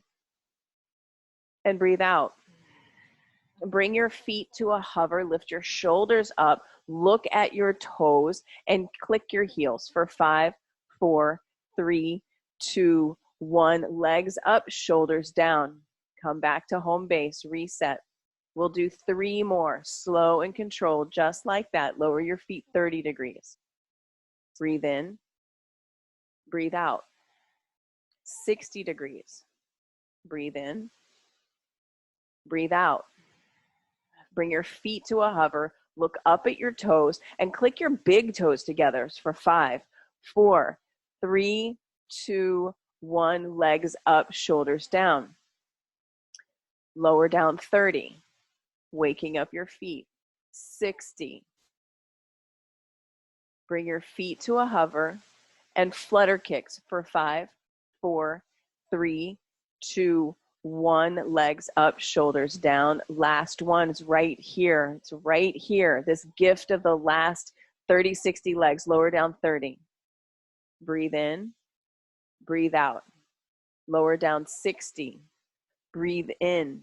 and breathe out. Bring your feet to a hover. Lift your shoulders up. Look at your toes and click your heels for 5, 4, 3, 2, 1. Legs up, shoulders down. Come back to home base. Reset. We'll do 3 more. Slow and controlled, just like that. Lower your feet 30 degrees. Breathe in. Breathe out. 60 degrees. Breathe in. Breathe out. Bring your feet to a hover. Look up at your toes and click your big toes together for 5, 4, 3, 2, 1. Legs up, shoulders down. Lower down 30. Waking up your feet. 60. Bring your feet to a hover and flutter kicks for 5, 4, 3, 2, 1. Legs up, shoulders down. Last one is right here. It's right here. This gift of the last 30, 60 legs. Lower down 30. Breathe in, breathe out. Lower down 60. Breathe in,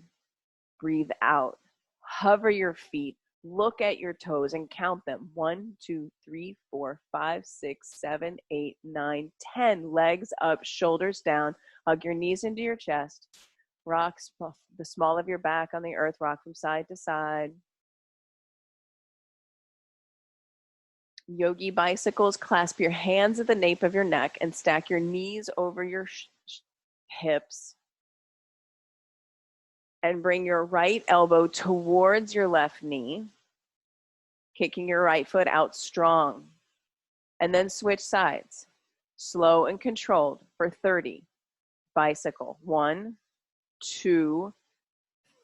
breathe out. Hover your feet. Look at your toes and count them. 1, 2, 3, 4, 5, 6, 7, 8, 9, 10. Legs up, shoulders down. Hug your knees into your chest. Rock the small of your back on the earth. Rock from side to side. Yogi bicycles. Clasp your hands at the nape of your neck and stack your knees over your hips. And bring your right elbow towards your left knee, kicking your right foot out strong. And then switch sides, slow and controlled for 30. Bicycle. 1, 2,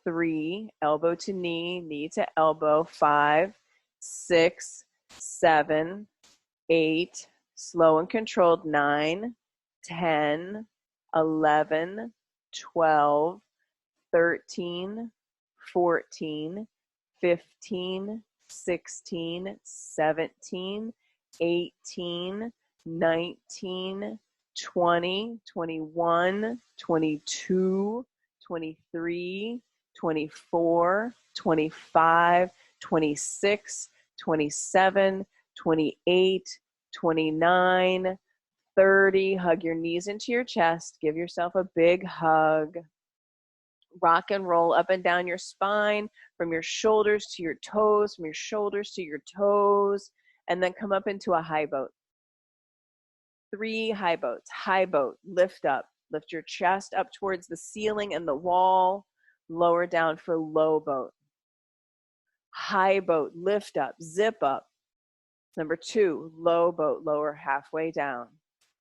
3, elbow to knee, knee to elbow. 5, 6, 7, 8, slow and controlled. 9, 10, 11, 12, 13, 14, 15, 16, 17, 18, 19, 20, 21, 22, 23, 24, 25, 26, 27, 28, 29, 30. Hug your knees into your chest. Give yourself a big hug. Rock and roll up and down your spine from your shoulders to your toes, from your shoulders to your toes, and then come up into a high boat. 3 high boats. High boat, lift up. Lift your chest up towards the ceiling and the wall. Lower down for low boat. High boat, lift up, zip up. Number 2, low boat, lower halfway down.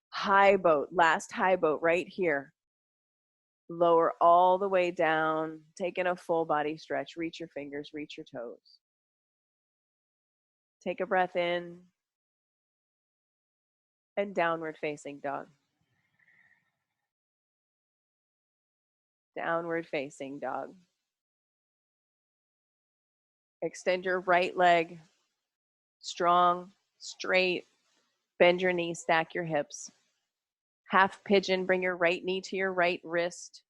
High boat, last high boat right here. Lower all the way down, taking a full body stretch. Reach your fingers, reach your toes. Take a breath in and downward facing dog. Downward facing dog. Extend your right leg, strong, straight. Bend your knee, stack your hips. Half pigeon, bring your right knee to your right wrist,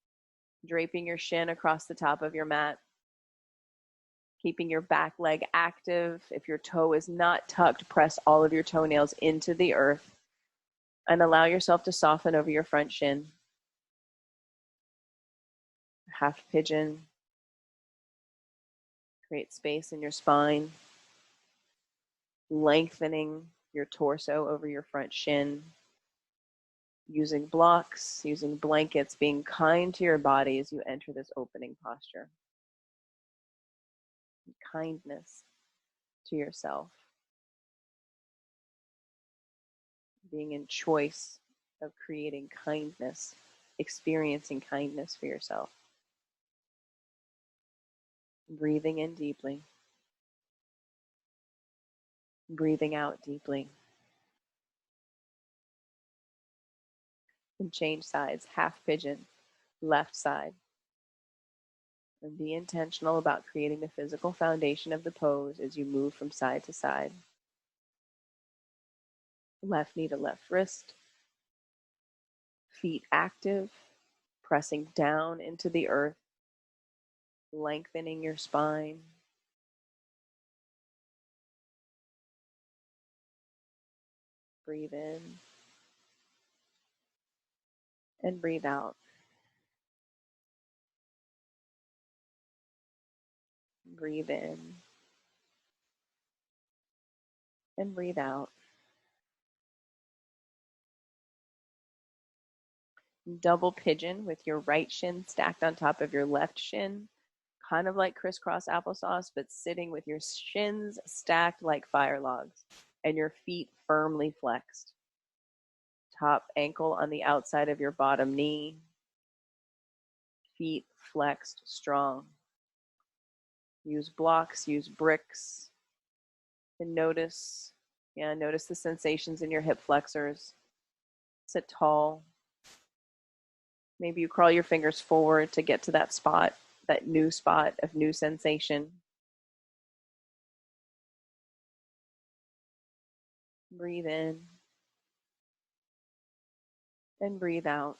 draping your shin across the top of your mat. Keeping your back leg active. If your toe is not tucked, press all of your toenails into the earth and allow yourself to soften over your front shin. Half pigeon. Create space in your spine. Lengthening your torso over your front shin. Using blocks, using blankets, being kind to your body as you enter this opening posture. Kindness to yourself. Being in choice of creating kindness, experiencing kindness for yourself. Breathing in deeply. Breathing out deeply. And change sides, half pigeon, left side. And be intentional about creating the physical foundation of the pose as you move from side to side. Left knee to left wrist. Feet active, pressing down into the earth, lengthening your spine. Breathe in and breathe out. Breathe in and breathe out. Double pigeon with your right shin stacked on top of your left shin, kind of like crisscross applesauce, but sitting with your shins stacked like fire logs and your feet firmly flexed. Top ankle on the outside of your bottom knee. Feet flexed strong. Use blocks, use bricks, and notice the sensations in your hip flexors. Sit tall. Maybe you crawl your fingers forward to get to that spot, that new spot of new sensation. Breathe in and breathe out.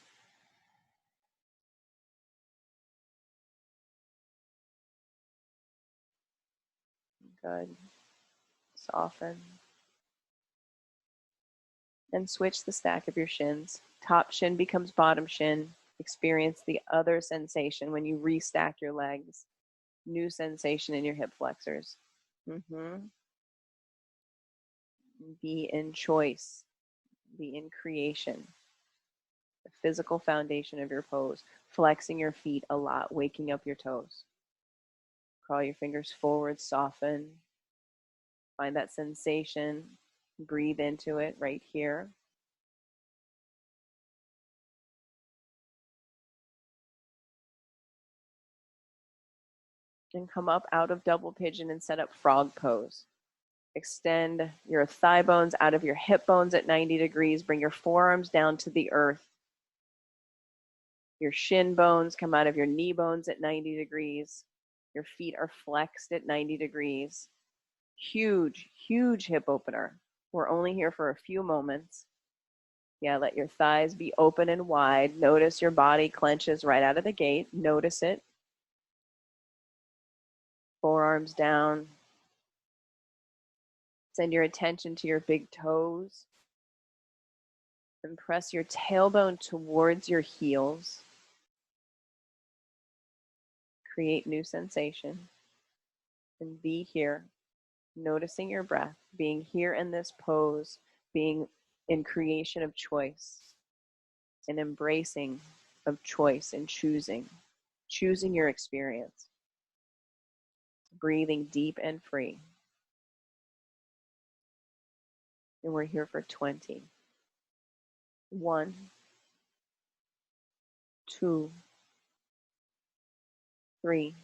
Good. Soften. And switch the stack of your shins. Top shin becomes bottom shin. Experience the other sensation when you restack your legs. New sensation in your hip flexors. Be in choice. Be in creation. The physical foundation of your pose. Flexing your feet a lot, waking up your toes. Crawl your fingers forward, soften. Find that sensation. Breathe into it right here. And come up out of double pigeon and set up frog pose. Extend your thigh bones out of your hip bones at 90 degrees. Bring your forearms down to the earth. Your shin bones come out of your knee bones at 90 degrees. Your feet are flexed at 90 degrees. Huge, huge hip opener. We're only here for a few moments. Yeah, let your thighs be open and wide. Notice your body clenches right out of the gate. Notice it. Forearms down. Send your attention to your big toes. And press your tailbone towards your heels. Create new sensation. And be here, noticing your breath, being here in this pose, being in creation of choice, and embracing of choice and choosing your experience. Breathing deep and free. And we're here for 20. 1, 2, 3,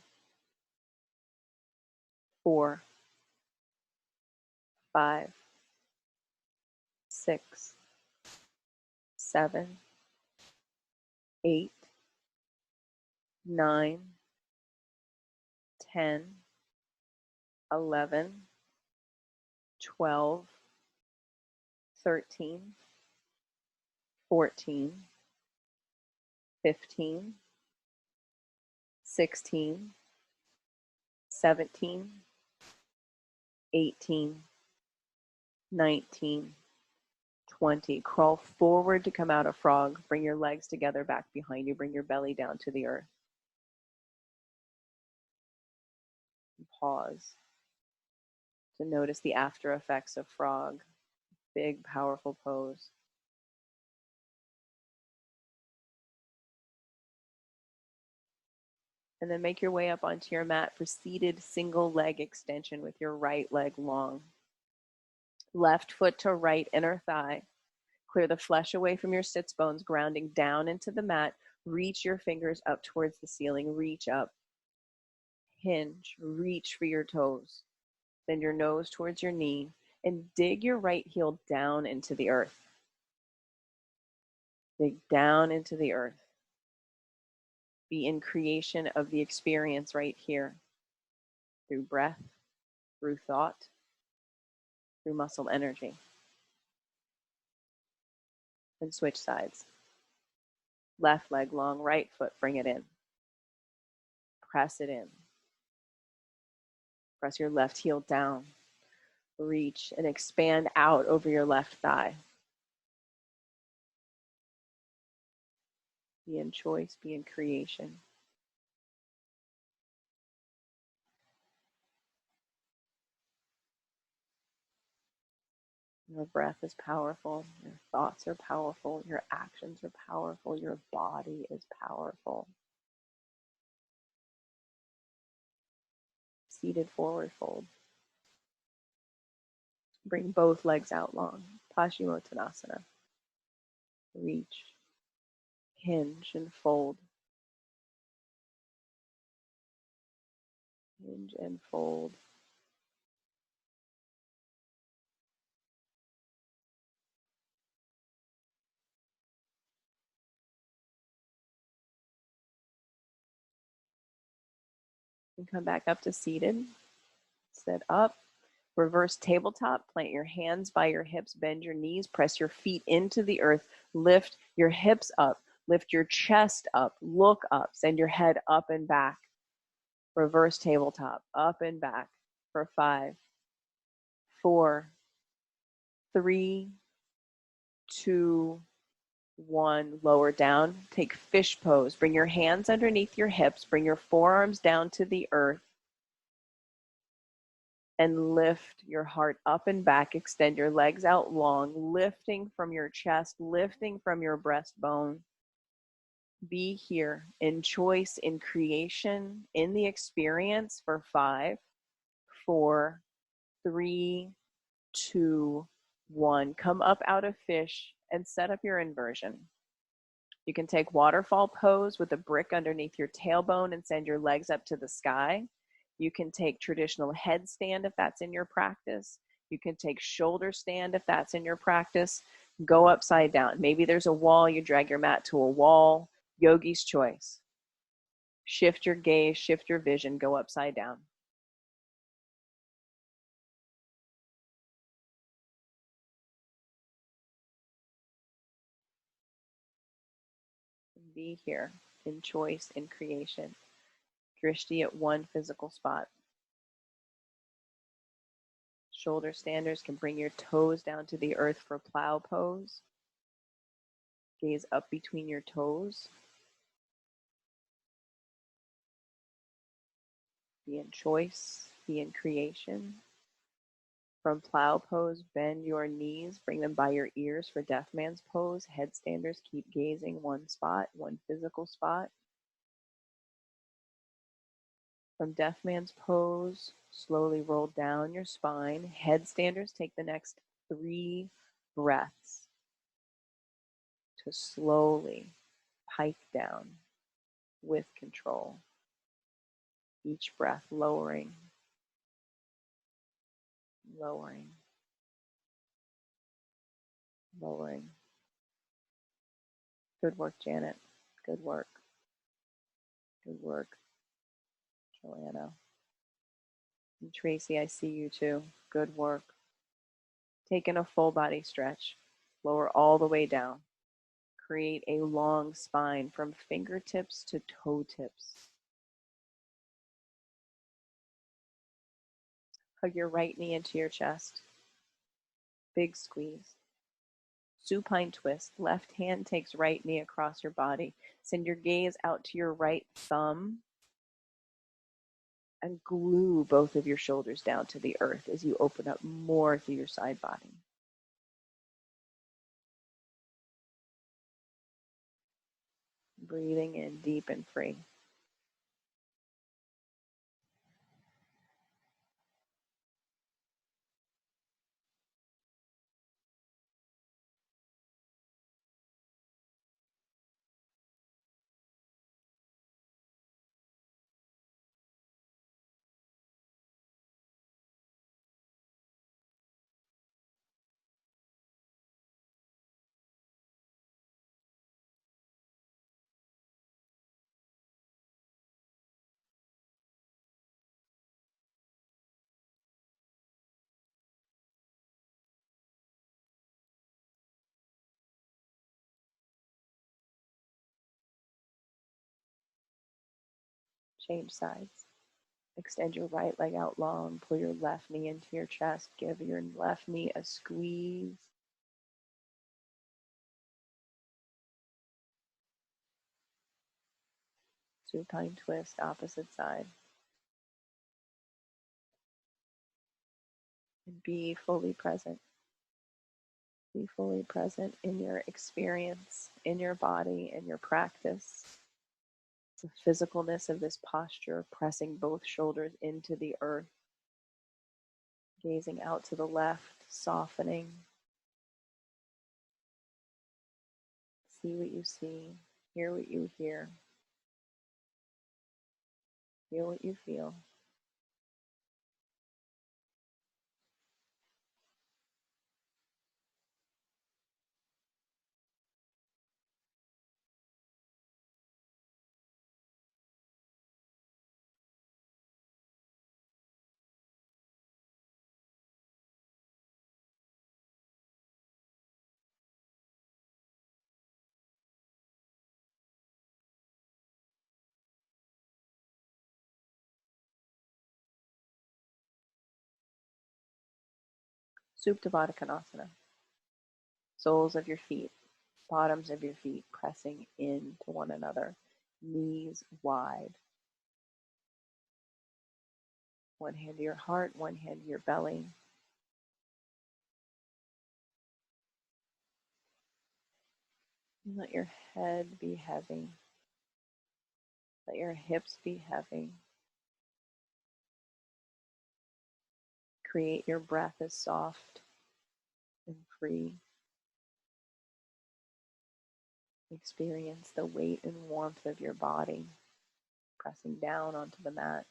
4, 5, 6, 7, 8, 9, 10, 11, 12, 13, 14, 15, 16, 17, 18, 19, 20. Crawl forward to come out of frog. Bring your legs together back behind you. Bring your belly down to the earth. Pause to notice the after effects of frog. Big, powerful pose. And then make your way up onto your mat for seated single leg extension with your right leg long. Left foot to right inner thigh. Clear the flesh away from your sits bones, grounding down into the mat. Reach your fingers up towards the ceiling. Reach up. Hinge. Reach for your toes. Send your nose towards your knee and dig your right heel down into the earth. Dig down into the earth. Be in creation of the experience right here. Through breath, through thought, through muscle energy. And switch sides. Left leg long, right foot, bring it in. Press it in. Press your left heel down. Reach and expand out over your left thigh. Be in choice, be in creation. Your breath is powerful. Your thoughts are powerful. Your actions are powerful. Your body is powerful. Seated forward fold. Bring both legs out long. Paschimottanasana. Reach. Hinge and fold. Hinge and fold. And come back up to seated. Sit up. Reverse tabletop. Plant your hands by your hips. Bend your knees. Press your feet into the earth. Lift your hips up. Lift your chest up. Look up. Send your head up and back. Reverse tabletop. Up and back for 5, 4, 3, 2, 1. Lower down. Take fish pose. Bring your hands underneath your hips. Bring your forearms down to the earth. And lift your heart up and back. Extend your legs out long, lifting from your chest, lifting from your breastbone. Be here in choice, in creation, in the experience for 5, 4, 3, 2, 1. Come up out of fish and set up your inversion. You can take waterfall pose with a brick underneath your tailbone and send your legs up to the sky. You can take traditional headstand if that's in your practice. You can take shoulder stand if that's in your practice. Go upside down. Maybe there's a wall, you drag your mat to a wall. Yogi's choice. Shift your gaze, shift your vision, go upside down. Be here in choice, in creation. Drishti at one physical spot. Shoulder standers can bring your toes down to the earth for plow pose. Gaze up between your toes. Be in choice, be in creation. From plow pose, bend your knees, bring them by your ears for deaf man's pose. Headstanders, keep gazing one spot, one physical spot. From deaf man's pose, slowly roll down your spine. Headstanders, take the next 3 breaths to slowly pike down with control. Each breath lowering, lowering, lowering. Good work, Janet. Good work. Good work, Joanna. And Tracy, I see you too. Good work. Taking a full body stretch. Lower all the way down. Create a long spine from fingertips to toe tips. Hug your right knee into your chest. Big squeeze. Supine twist. Left hand takes right knee across your body. Send your gaze out to your right thumb and glue both of your shoulders down to the earth as you open up more through your side body. Breathing in deep and free. Change sides. Extend your right leg out long. Pull your left knee into your chest. Give your left knee a squeeze. Supine twist, opposite side. And be fully present. Be fully present in your experience, in your body, in your practice. The physicalness of this posture, pressing both shoulders into the earth. Gazing out to the left, softening. See what you see, hear what you hear, feel what you feel. Supta Konasana. Soles of your feet, bottoms of your feet pressing into one another, knees wide. One hand to your heart, one hand to your belly. And let your head be heavy. Let your hips be heavy. Create your breath as soft and free. Experience the weight and warmth of your body pressing down onto the mat.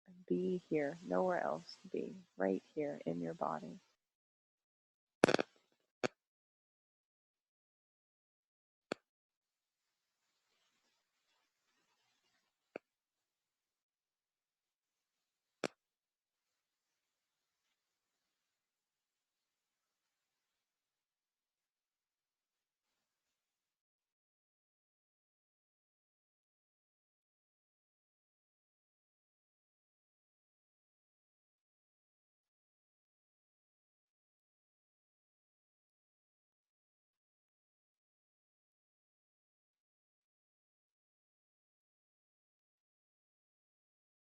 And be here, nowhere else to be, right here in your body.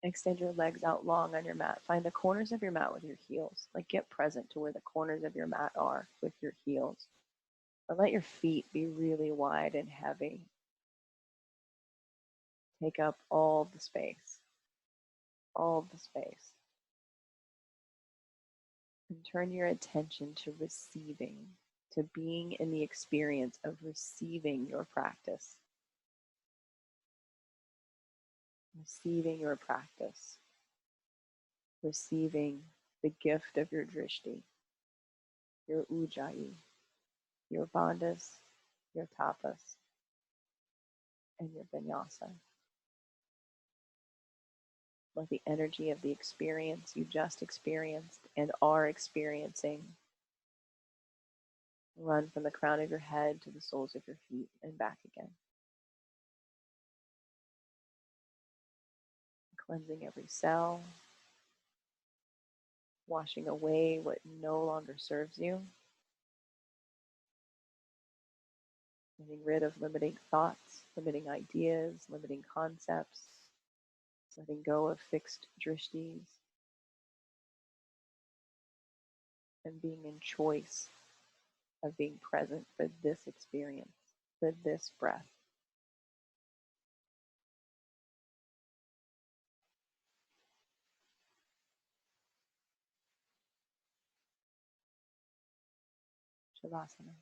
Extend your legs out long on your mat. Find the corners of your mat with your heels. Like get present to where the corners of your mat are with your heels. But let your feet be really wide and heavy. Take up all the space. All the space. And turn your attention to receiving, to being in the experience of receiving your practice. Receiving your practice. Receiving the gift of your drishti, your ujjayi, your bandhas, your tapas, and your vinyasa. Let the energy of the experience you just experienced and are experiencing run from the crown of your head to the soles of your feet and back again. Cleansing every cell, washing away what no longer serves you, getting rid of limiting thoughts, limiting ideas, limiting concepts, letting go of fixed drishtis, and being in choice of being present for this experience, for this breath. Shavasana.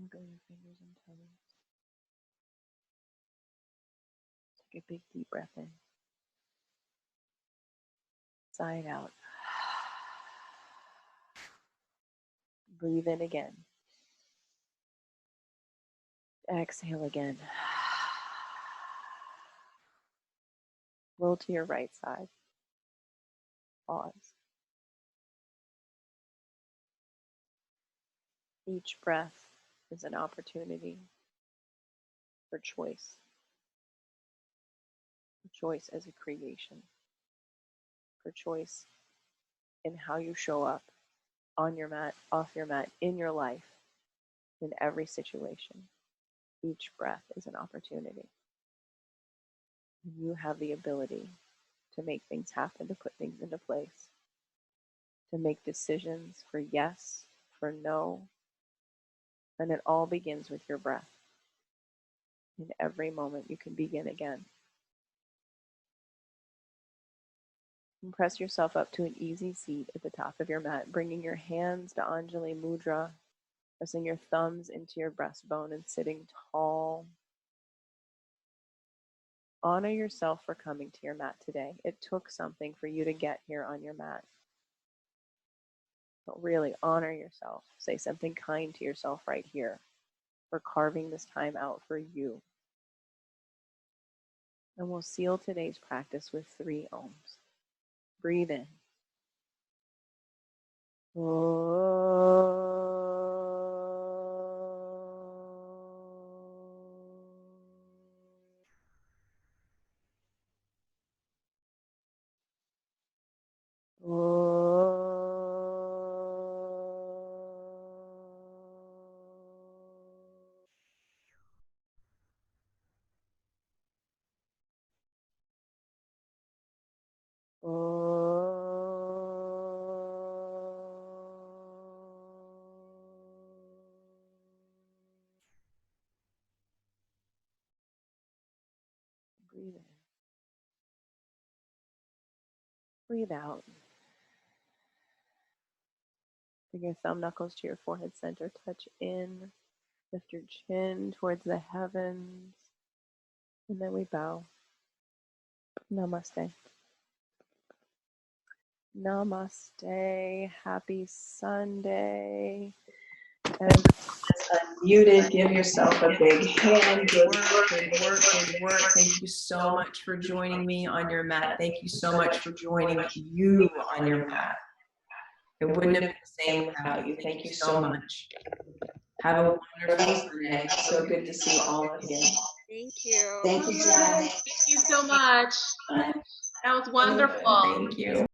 Wiggle your fingers and toes. Take a big deep breath in. Sigh it out. Breathe in again. Exhale again. Roll to your right side. Pause. Each breath is an opportunity for choice. For choice as a creation. For choice in how you show up on your mat, off your mat, in your life, in every situation. Each breath is an opportunity. You have the ability to make things happen, to put things into place, to make decisions for yes, for no, and it all begins with your breath. In every moment, you can begin again. And press yourself up to an easy seat at the top of your mat, bringing your hands to Anjali Mudra, pressing your thumbs into your breastbone and sitting tall. Honor yourself for coming to your mat today. It took something for you to get here on your mat. But really honor yourself. Say something kind to yourself right here for carving this time out for you. And we'll seal today's practice with 3 ohms. Breathe in. Breathe in. Breathe out. Bring your thumb knuckles to your forehead center. Touch in. Lift your chin towards the heavens. And then we bow. Namaste. Namaste. Happy Sunday. And unmuted, give yourself a big hand. Good work, good work, good work. Thank you so much for joining me on your mat. Thank you so much for joining you on your mat. It wouldn't have been the same without you. Thank you so much. Have a wonderful Sunday. So good to see all of you. Thank you. Thank you, Jen. Thank you so much. That was wonderful. Thank you.